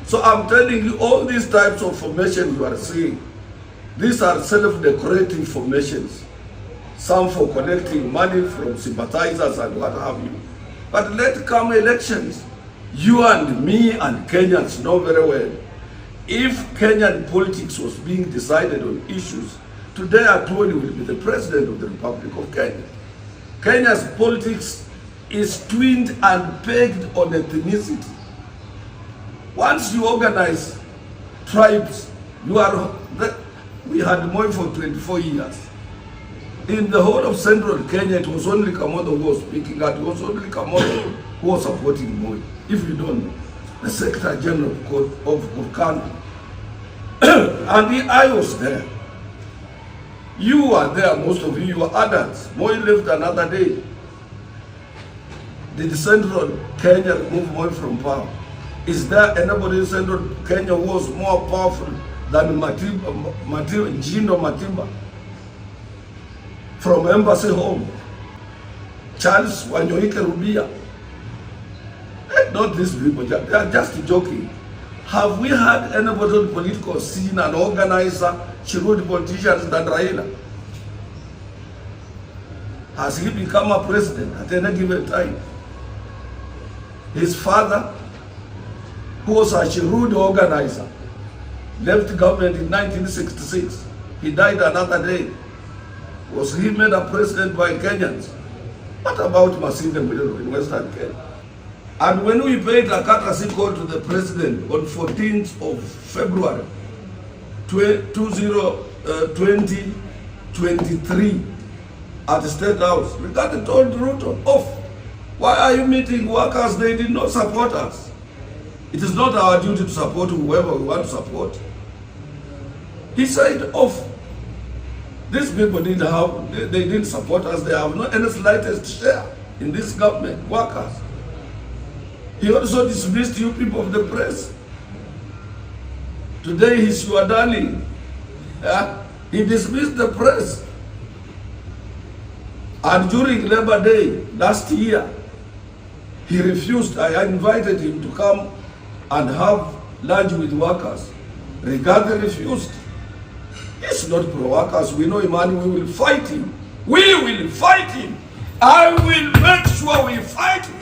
So I'm telling you, all these types of formations you are seeing, these are self-decorating formations. Some for collecting money from sympathizers and what have you. But let come elections. You and me and Kenyans know very well, if Kenyan politics was being decided on issues, today Atwoli will be the president of the Republic of Kenya. Kenya's politics is twinned and pegged on ethnicity. Once you organize tribes, we had Moi for 24 years. In the whole of central Kenya, it was only Kamodo who was speaking, and it was only Kamodo who was supporting Moi. If you don't know, the Secretary General of Kano. And I was there. You were there, most of you were adults. Moi left another day. Did Central Kenya remove Moi from power? Is there anybody in Central Kenya who was more powerful than Njindo Matimba? From Embassy Home, Charles Wanyoike Rubia. Not these people, they are just joking. Have we had anybody on political scene, an organizer, Chirudi politicians than Raila? Has he become a president at any given time? His father, who was a Chirudi organizer, left government in 1966. He died another day. Was he made a president by Kenyans? What about Masinde Muliro in Western Kenya? And when we paid a courtesy call to the president on 14th of February 2023 at the State House, we got told Ruto off. Why are you meeting workers? They did not support us. It is not our duty to support whoever we want to support. He said off. These people they didn't support us. They have not any slightest share in this government, workers. He also dismissed you people of the press. Today he's your darling. He dismissed the press. And during Labor Day last year, he refused. I invited him to come and have lunch with workers. Rigathi refused. He's not pro-workers. We know him and we will fight him. We will fight him. I will make sure we fight him.